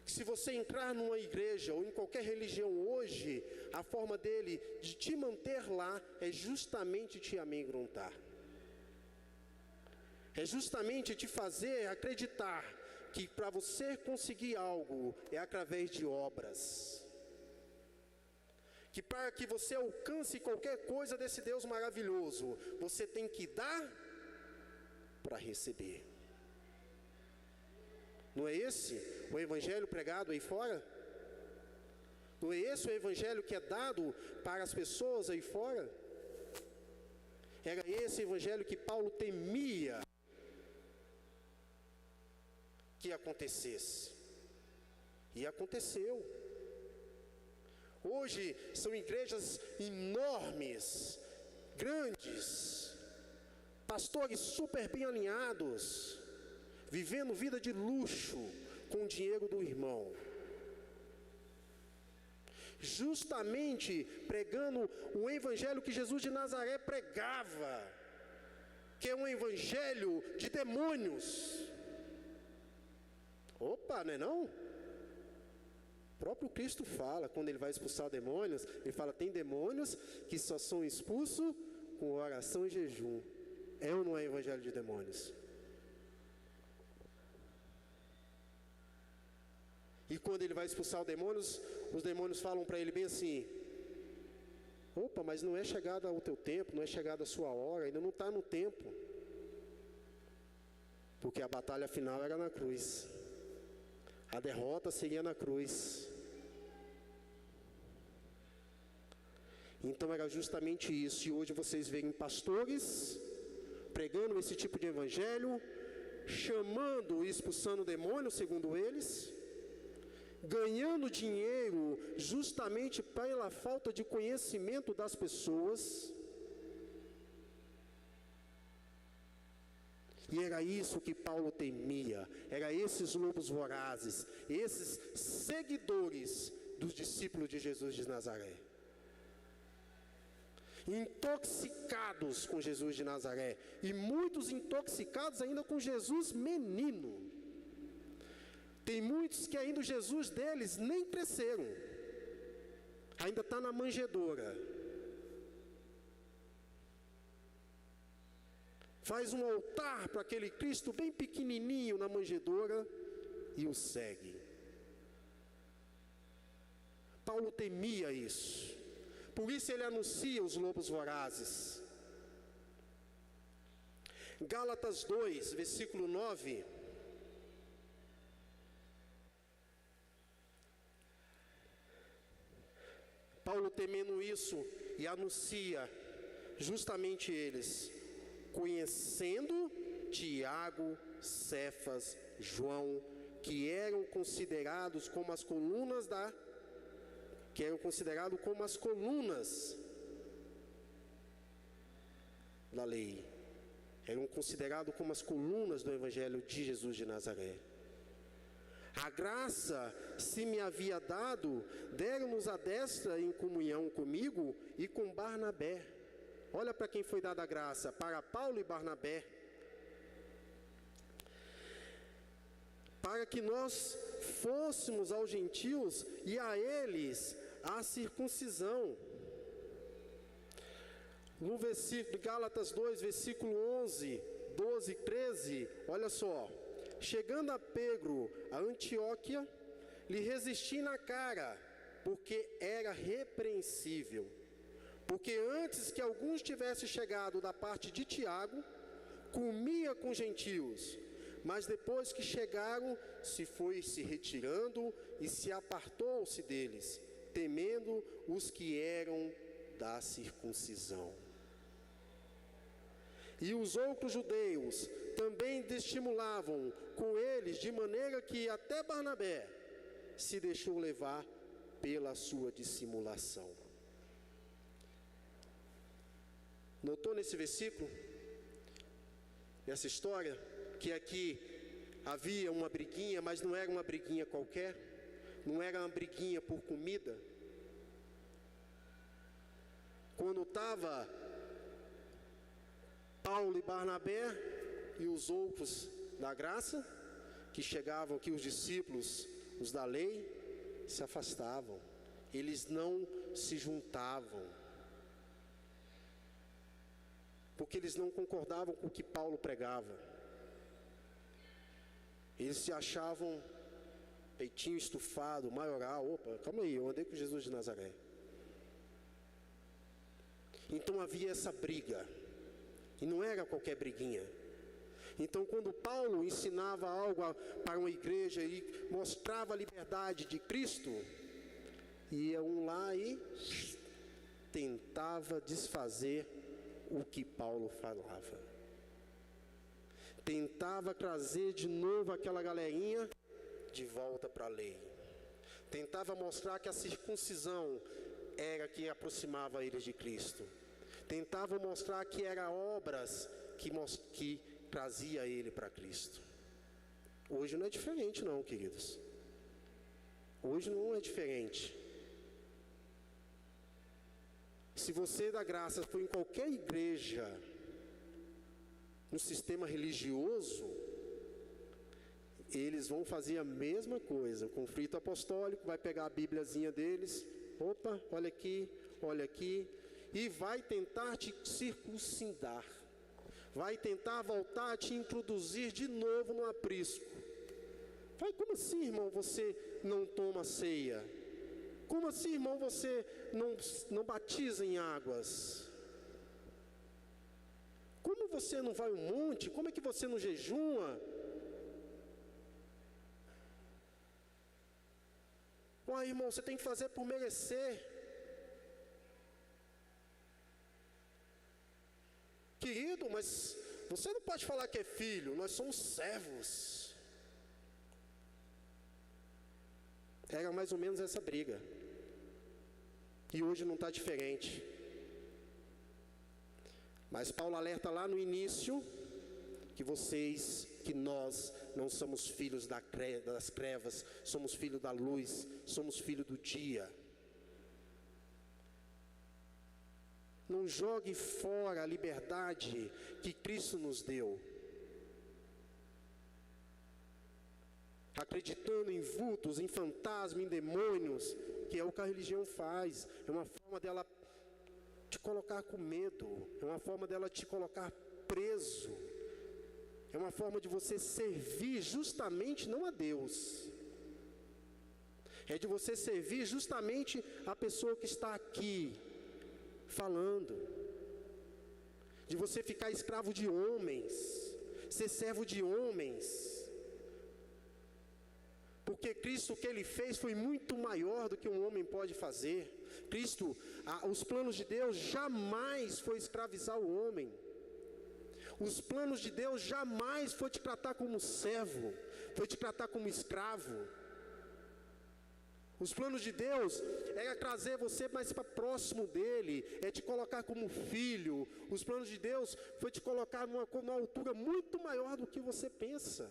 que se você entrar numa igreja ou em qualquer religião hoje, a forma dele de te manter lá é justamente te amedrontar. É justamente te fazer acreditar que para você conseguir algo é através de obras. Que para que você alcance qualquer coisa desse Deus maravilhoso, você tem que dar para receber. Não é esse o evangelho pregado aí fora? Não é esse o evangelho que é dado para as pessoas aí fora? Era esse evangelho que Paulo temia que acontecesse. E aconteceu. Hoje são igrejas enormes, grandes, pastores super bem alinhados, vivendo vida de luxo com o dinheiro do irmão, justamente pregando o evangelho que Jesus de Nazaré pregava, que é um evangelho de demônios. Opa, não é não? O próprio Cristo fala, quando ele vai expulsar demônios, ele fala, tem demônios que só são expulsos com oração e jejum. É ou não é evangelho de demônios? E quando ele vai expulsar os demônios falam para ele bem assim, opa, mas não é chegada o teu tempo, não é chegada a sua hora, ainda não está no tempo. Porque a batalha final era na cruz. A derrota seria na cruz. Então era justamente isso. E hoje vocês veem pastores pregando esse tipo de evangelho, chamando e expulsando demônios, segundo eles, ganhando dinheiro justamente pela falta de conhecimento das pessoas. E era isso que Paulo temia, era esses lobos vorazes, esses seguidores dos discípulos de Jesus de Nazaré, intoxicados com Jesus de Nazaré, e muitos intoxicados ainda com Jesus menino. Tem muitos que ainda o Jesus deles nem cresceram, ainda está na manjedoura. Faz um altar para aquele Cristo bem pequenininho na manjedoura e o segue. Paulo temia isso, por isso ele anuncia os lobos vorazes. Gálatas 2, versículo 9. Paulo temendo isso e anuncia justamente eles, conhecendo Tiago, Cefas, João, que eram considerados como as colunas da lei, eram considerados como as colunas do evangelho de Jesus de Nazaré. A graça se me havia dado, deram-nos a destra em comunhão comigo e com Barnabé. Olha para quem foi dada a graça, para Paulo e Barnabé, para que nós fôssemos aos gentios e a eles a circuncisão. No versículo de Gálatas 2, versículo 11, 12 e 13, olha só. Chegando a Pedro, a Antioquia, lhe resisti na cara, porque era repreensível. Porque antes que alguns tivessem chegado da parte de Tiago, comia com gentios, mas depois que chegaram, se foi se retirando e se apartou-se deles, temendo os que eram da circuncisão. E os outros judeus também estimulavam com eles, de maneira que até Barnabé se deixou levar pela sua dissimulação. Notou nesse versículo, nessa história, que aqui havia uma briguinha, mas não era uma briguinha qualquer, não era uma briguinha por comida. Quando estava Paulo e Barnabé e os outros da graça, que chegavam aqui, os discípulos, os da lei, se afastavam, eles não se juntavam, porque eles não concordavam com o que Paulo pregava. Eles se achavam peitinho estufado, maioral. Opa, calma aí, eu andei com Jesus de Nazaré. Então havia essa briga, e não era qualquer briguinha. Então, quando Paulo ensinava algo para uma igreja e mostrava a liberdade de Cristo, ia um lá e tentava desfazer o que Paulo falava. Tentava trazer de novo aquela galerinha de volta para a lei. Tentava mostrar que a circuncisão era que aproximava eles de Cristo. Tentava mostrar que eram obras que trazia ele para Cristo. Hoje não é diferente não, queridos. Hoje não é diferente. Se você da graça for em qualquer igreja, no sistema religioso, eles vão fazer a mesma coisa. O conflito apostólico vai pegar a bíbliazinha deles, opa, olha aqui, e vai tentar te circuncidar. Vai tentar voltar a te introduzir de novo no aprisco. Vai, como assim, irmão, você não toma ceia? Como assim, irmão, você não batiza em águas? Como você não vai ao monte? Como é que você não jejuma? Uai, irmão, você tem que fazer por merecer. Querido, mas você não pode falar que é filho, nós somos servos. Era mais ou menos essa briga. E hoje não está diferente. Mas Paulo alerta lá no início que nós não somos filhos das trevas, somos filhos da luz, somos filhos do dia. Não jogue fora a liberdade que Cristo nos deu, acreditando em vultos, em fantasmas, em demônios, que é o que a religião faz. É uma forma dela te colocar com medo, é uma forma dela te colocar preso, é uma forma de você servir justamente não a Deus, é de você servir justamente a pessoa que está aqui falando, de você ficar escravo de homens, ser servo de homens. Porque Cristo, o que Ele fez foi muito maior do que um homem pode fazer. Cristo, os planos de Deus jamais foi escravizar o homem. Os planos de Deus jamais foi te tratar como servo, foi te tratar como escravo. Os planos de Deus é trazer você mais para próximo dEle, é te colocar como filho. Os planos de Deus foi te colocar numa altura muito maior do que você pensa.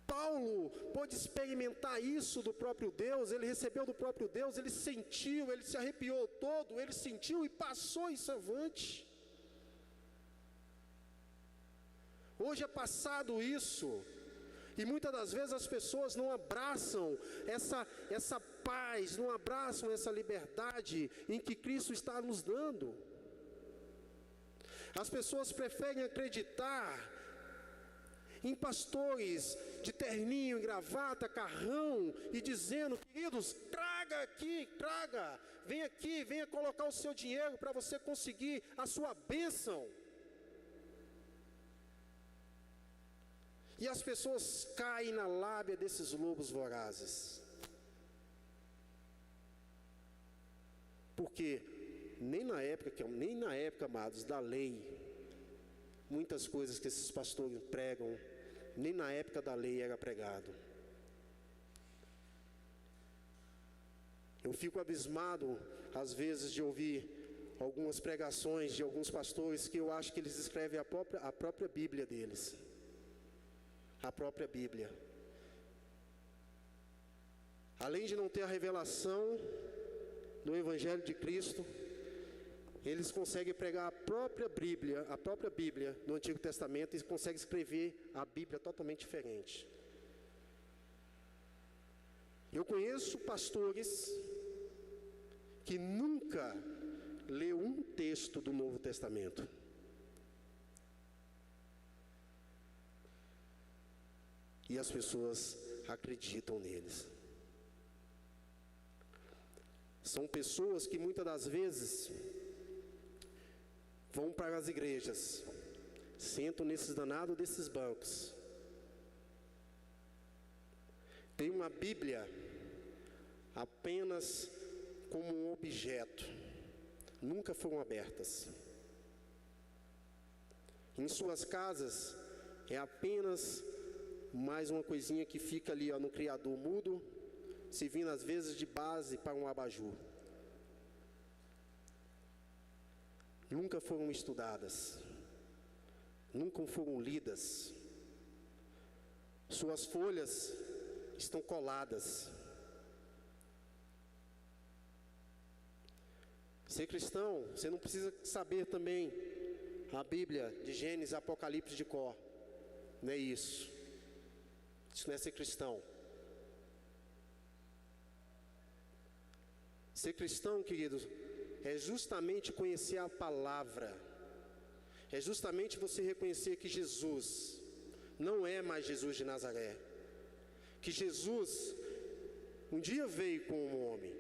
Paulo pôde experimentar isso do próprio Deus, ele recebeu do próprio Deus, ele sentiu, ele se arrepiou todo, ele sentiu e passou isso avante. Hoje é passado isso, e muitas das vezes as pessoas não abraçam essa paz, não abraçam essa liberdade em que Cristo está nos dando. As pessoas preferem acreditar em pastores de terninho, gravata, carrão, e dizendo: queridos, traga aqui, traga, vem aqui, venha colocar o seu dinheiro para você conseguir a sua bênção. E as pessoas caem na lábia desses lobos vorazes. Porque nem na época, amados, da lei, muitas coisas que esses pastores pregam, nem na época da lei era pregado. Eu fico abismado, às vezes, de ouvir algumas pregações de alguns pastores que eu acho que eles escrevem a própria Bíblia deles. A própria Bíblia. Além de não ter a revelação do Evangelho de Cristo, eles conseguem pregar a própria Bíblia do Antigo Testamento, e conseguem escrever a Bíblia totalmente diferente. Eu conheço pastores que nunca leu um texto do Novo Testamento. E as pessoas acreditam neles. São pessoas que muitas das vezes vão para as igrejas, sentam nesses danados desses bancos, tem uma Bíblia apenas como um objeto, nunca foram abertas. Em suas casas é apenas mais uma coisinha que fica ali, no criador mudo, servindo às vezes de base para um abajur. Nunca foram estudadas, nunca foram lidas. Suas folhas estão coladas. Ser cristão, você não precisa saber também a Bíblia de Gênesis, Apocalipse de cor. Não é isso. Isso não é ser cristão. Ser cristão, queridos, é justamente conhecer a palavra. É justamente você reconhecer que Jesus não é mais Jesus de Nazaré. Que Jesus um dia veio como um homem.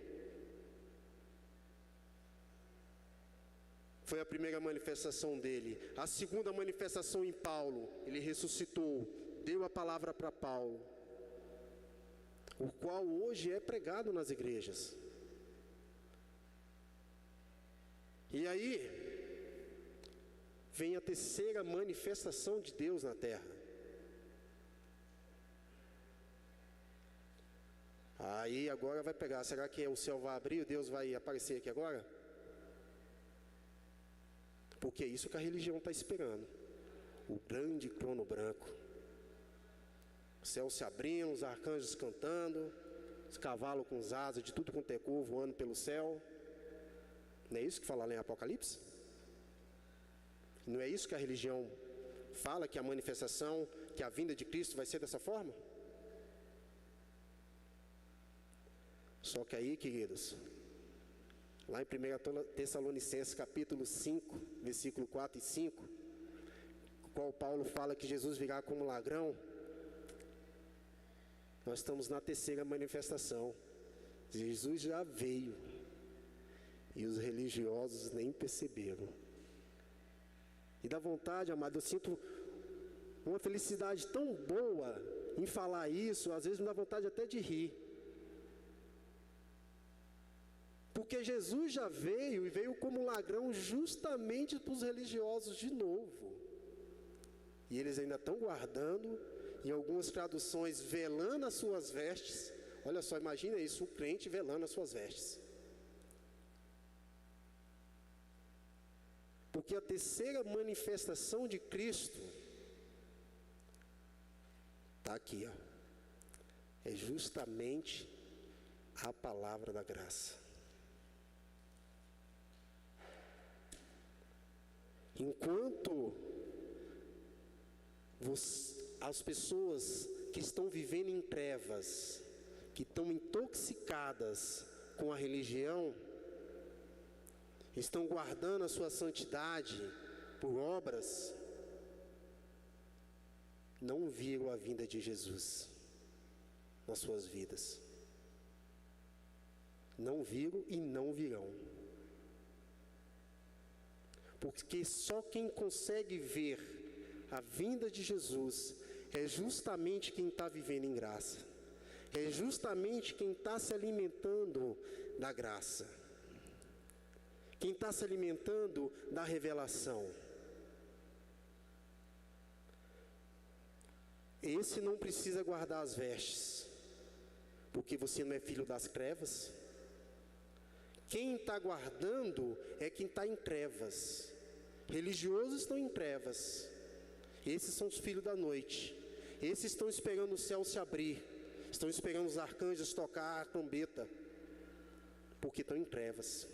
Foi a primeira manifestação dele. A segunda manifestação em Paulo, ele ressuscitou, deu a palavra para Paulo, o qual hoje é pregado nas igrejas. E aí vem a terceira manifestação de Deus na terra. Aí agora vai pegar, será que o céu vai abrir e Deus vai aparecer aqui agora? Porque é isso que a religião está esperando. O grande trono branco. O céu se abrindo, os arcanjos cantando, os cavalos com as asas de tudo quanto é cor voando pelo céu. Não é isso que fala lá em Apocalipse? Não é isso que a religião fala, que a manifestação, que a vinda de Cristo vai ser dessa forma? Só que aí, queridos, lá em 1 Tessalonicenses capítulo 5, versículo 4 e 5, qual Paulo fala que Jesus virá como ladrão, nós estamos na terceira manifestação. Jesus já veio e os religiosos nem perceberam. E dá vontade, amado, eu sinto uma felicidade tão boa em falar isso, às vezes me dá vontade até de rir. Porque Jesus já veio, e veio como ladrão justamente para os religiosos de novo. E eles ainda estão guardando, em algumas traduções, velando as suas vestes. Olha só, imagina isso, um crente velando as suas vestes. Porque a terceira manifestação de Cristo está aqui, ó. É justamente a palavra da graça. Enquanto as pessoas que estão vivendo em trevas, que estão intoxicadas com a religião, estão guardando a sua santidade por obras, não viram a vinda de Jesus nas suas vidas. Não viram e não virão. Porque só quem consegue ver a vinda de Jesus é justamente quem está vivendo em graça. É justamente quem está se alimentando da graça. quem está se alimentando da revelação. Esse não precisa guardar as vestes, porque você não é filho das trevas. Quem está guardando é quem está em trevas. Religiosos estão em trevas. Esses são os filhos da noite. Esses estão esperando o céu se abrir. Estão esperando os arcanjos tocar a trombeta, porque estão em trevas.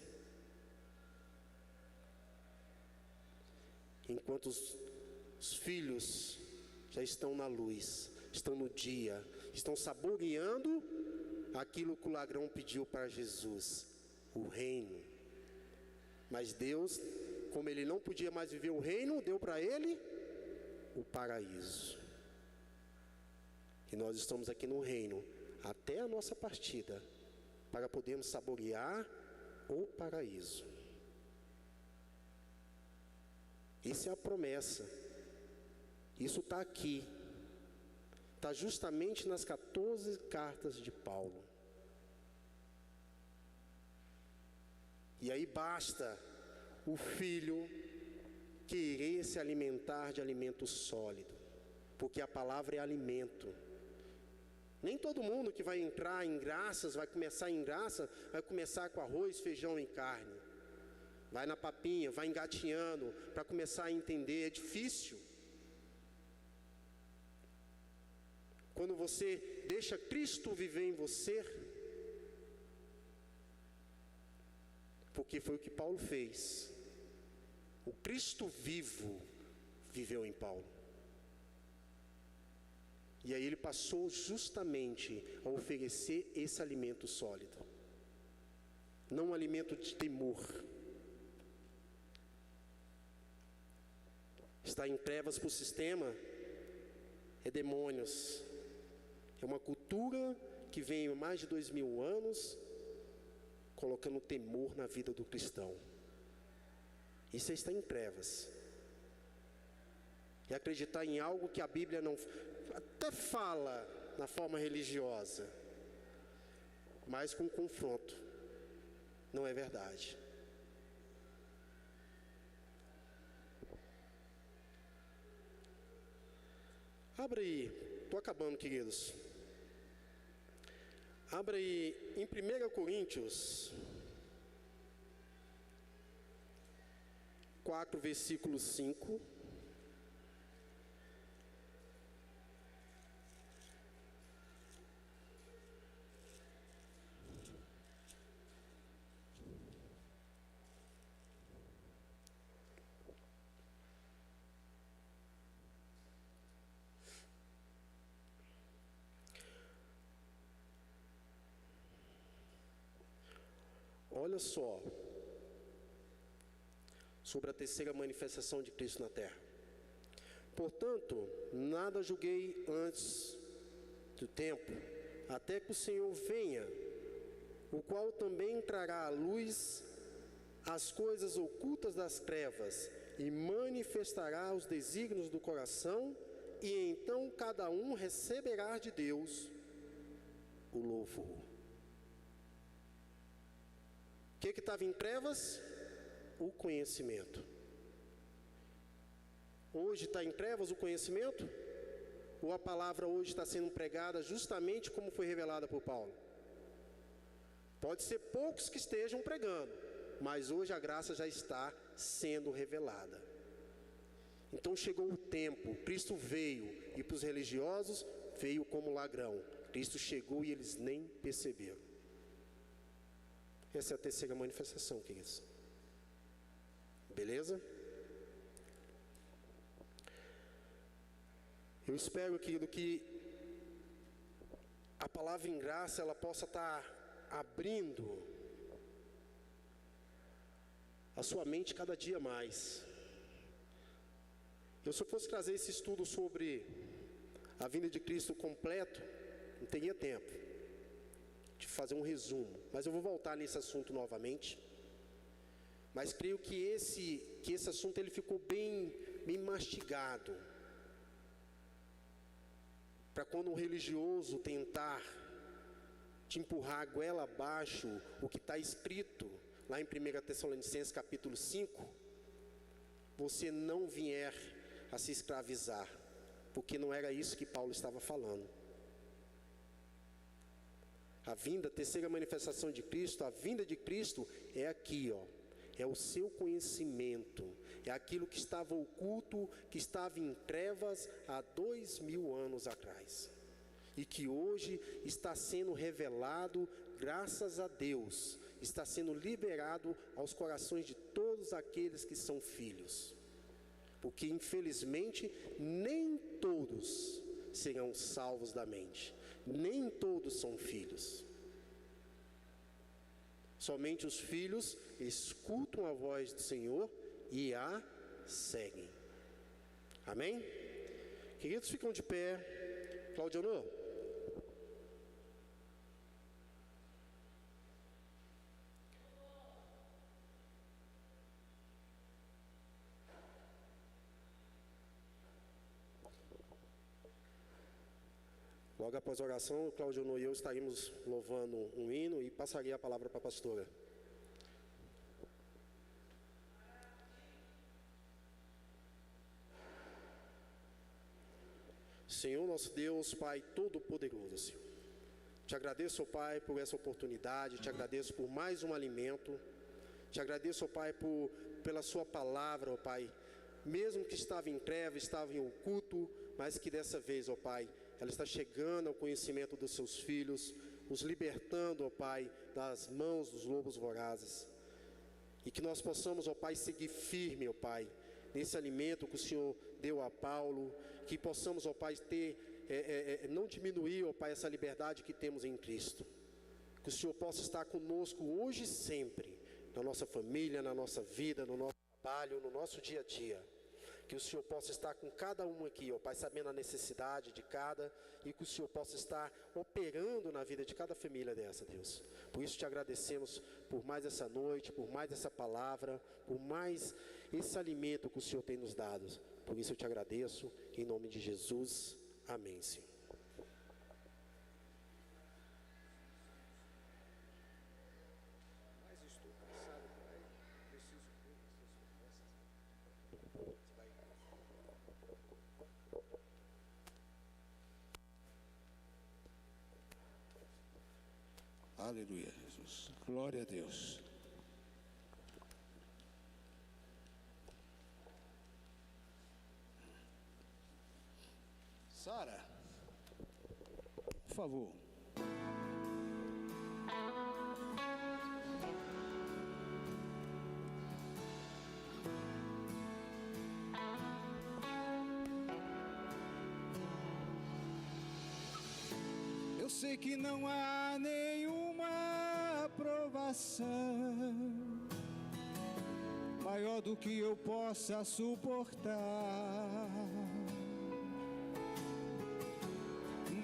Enquanto os filhos já estão na luz, estão no dia, estão saboreando aquilo que o ladrão pediu para Jesus, o reino. Mas Deus, como ele não podia mais viver o reino, deu para ele o paraíso. E nós estamos aqui no reino até a nossa partida, para podermos saborear o paraíso. Isso é a promessa. Isso está aqui. Está justamente nas 14 cartas de Paulo. E aí basta o filho querer se alimentar de alimento sólido, porque a palavra é alimento. Nem todo mundo que vai entrar em graças, vai começar em graça, vai começar com arroz, feijão e carne. Vai na papinha, vai engatinhando, para começar a entender, é difícil. Quando você deixa Cristo viver em você, porque foi o que Paulo fez. O Cristo vivo viveu em Paulo. E aí ele passou justamente a oferecer esse alimento sólido. Não um alimento de temor. Estar em trevas para o sistema é demônios. É uma cultura que vem há mais de 2000 anos colocando temor na vida do cristão. Isso é estar em trevas. E acreditar em algo que a Bíblia não até fala na forma religiosa, mas com confronto. Não é verdade. Abra aí, estou acabando, queridos. Abra aí em 1 Coríntios 4, versículo 5. Olha só, sobre a terceira manifestação de Cristo na terra. Portanto, nada julguei antes do tempo, até que o Senhor venha, o qual também trará à luz as coisas ocultas das trevas e manifestará os desígnios do coração, e então cada um receberá de Deus o louvor. O que estava em trevas? O conhecimento. Hoje está em trevas o conhecimento? Ou a palavra hoje está sendo pregada justamente como foi revelada por Paulo? Pode ser poucos que estejam pregando, mas hoje a graça já está sendo revelada. Então chegou o tempo, Cristo veio, e para os religiosos veio como ladrão. Cristo chegou e eles nem perceberam. Essa é a terceira manifestação, queridos. Beleza? Eu espero, querido, que a palavra em graça ela possa estar abrindo a sua mente cada dia mais. Se eu fosse trazer esse estudo sobre a vinda de Cristo completo, não teria tempo de fazer um resumo, mas eu vou voltar nesse assunto novamente. Mas creio que esse assunto ele ficou bem mastigado, para quando um religioso tentar te empurrar a goela abaixo o que está escrito, lá em 1 Tessalonicenses capítulo 5, você não vier a se escravizar, porque não era isso que Paulo estava falando. A vinda, a terceira manifestação de Cristo, a vinda de Cristo é aqui, ó. É o seu conhecimento, é aquilo que estava oculto, que estava em trevas há 2000 anos atrás. E que hoje está sendo revelado, graças a Deus, está sendo liberado aos corações de todos aqueles que são filhos. Porque infelizmente nem todos serão salvos da mente, nem todos são filhos. Somente os filhos escutam a voz do Senhor e a seguem. Amém? Queridos, ficam de pé. Claudionor. Logo após a oração, o Claudionor e eu estaríamos louvando um hino e passaria a palavra para a pastora. Senhor nosso Deus, Pai Todo-Poderoso, Senhor. Te agradeço, ó Pai, por essa oportunidade, te agradeço por mais um alimento, te agradeço, ó Pai, pela sua palavra, ó Pai, mesmo que estava em treva, estava em oculto, mas que dessa vez, ó Pai, ela está chegando ao conhecimento dos seus filhos, os libertando, ó Pai, das mãos dos lobos vorazes. E que nós possamos, ó Pai, seguir firme, ó Pai, nesse alimento que o Senhor deu a Paulo. Que possamos, ó Pai, não diminuir, ó Pai, essa liberdade que temos em Cristo. Que o Senhor possa estar conosco hoje e sempre, na nossa família, na nossa vida, no nosso trabalho, no nosso dia a dia. Que o Senhor possa estar com cada um aqui, ó Pai, sabendo a necessidade de cada, e que o Senhor possa estar operando na vida de cada família dessa, Deus. Por isso te agradecemos por mais essa noite, por mais essa palavra, por mais esse alimento que o Senhor tem nos dado. Por isso eu te agradeço, em nome de Jesus. Amém, Senhor. Aleluia, Jesus. Glória a Deus. Sara, por favor. Eu sei que não há nenhuma aprovação maior do que eu possa suportar,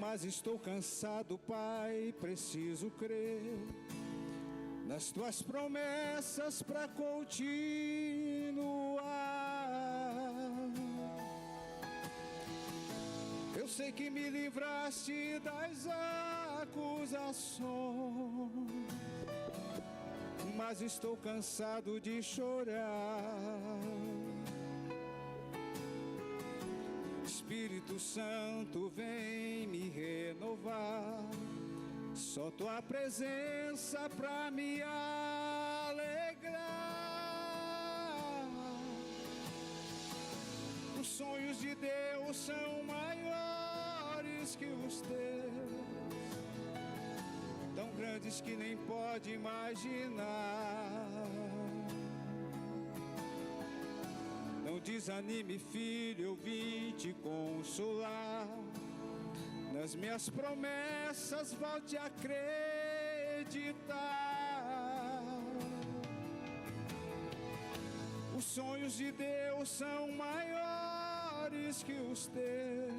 mas estou cansado, Pai, preciso crer nas tuas promessas para continuar. Eu sei que me livraste das acusações, mas estou cansado de chorar. Espírito Santo, vem me renovar. Só tua presença pra me alegrar. Os sonhos de Deus são maiores que os teus, tão grandes que nem pode imaginar. Não desanime, filho, eu vim te consolar. Nas minhas promessas volte a acreditar. Os sonhos de Deus são maiores que os teus,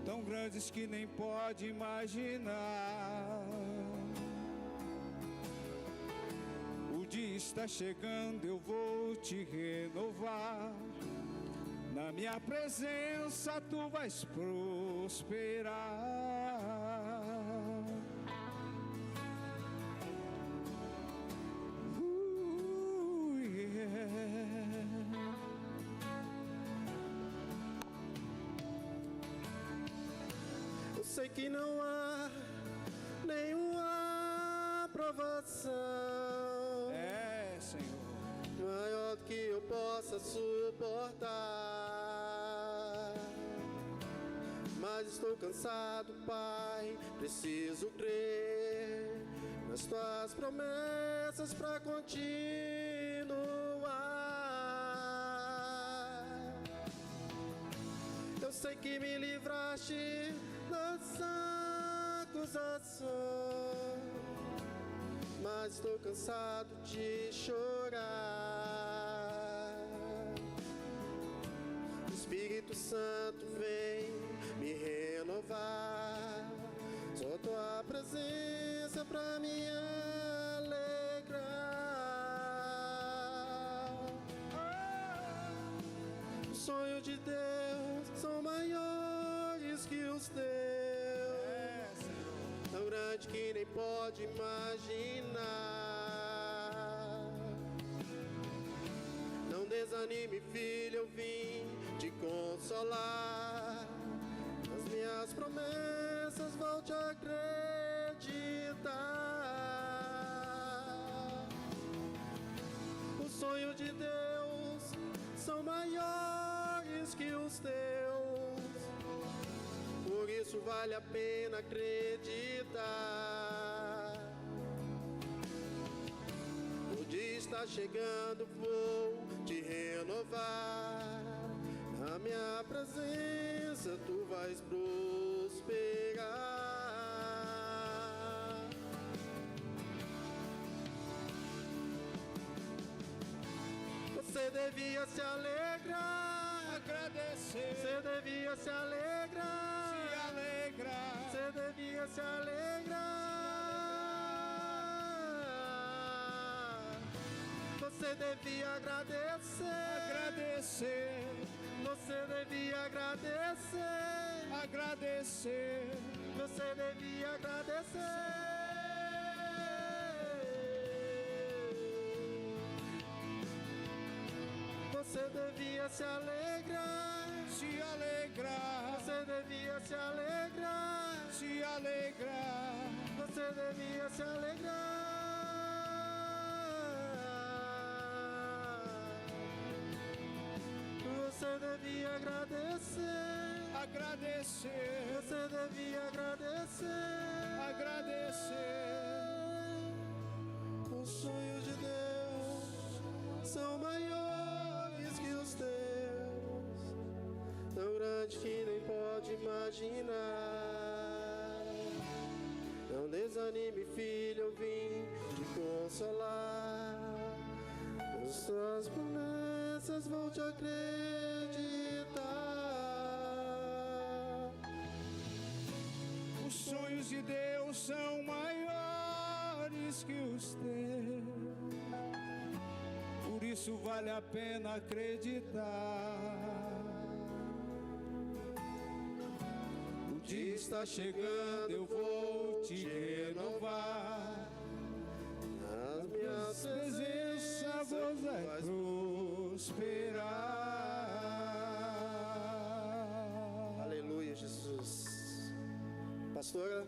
tão grandes que nem pode imaginar. O dia está chegando, eu vou te renovar. Na minha presença tu vais prosperar. sei que não há nenhuma provação Senhor, maior do que eu possa suportar. Mas estou cansado, Pai, preciso crer nas tuas promessas para continuar. Eu sei que me livraste das acusações, mas estou cansado de chorar. O Espírito Santo vem me renovar, só tua presença pra me alegrar. Os sonhos de Deus são maiores que os teus, tão grande que nem pode imaginar. Não desanime, filho, eu vim te consolar. As minhas promessas vou te acreditar. Os sonhos de Deus são maiores que os teus, por isso vale a pena acreditar. O dia está chegando, vou te renovar. Na minha presença tu vais prosperar. Você devia se alegrar, agradecer, você devia se alegrar, se alegrar, você devia se alegrar. Você devia agradecer, agradecer, você devia agradecer, agradecer, você devia agradecer. Você devia se alegrar, se alegrar, você devia se alegrar, se alegrar, você devia se alegrar. Você devia agradecer, agradecer, você devia agradecer, agradecer. Os sonhos de Deus são maiores que os teus, tão grande que nem pode imaginar. Não desanime, filho, eu vim te consolar. As tuas promessas vão te acreditar. Os sonhos de Deus são maiores que os teus, por isso vale a pena acreditar. O dia está chegando, eu vou te renovar. As minhas Presença vos vai prosperar. Aleluia, Jesus. Pastora,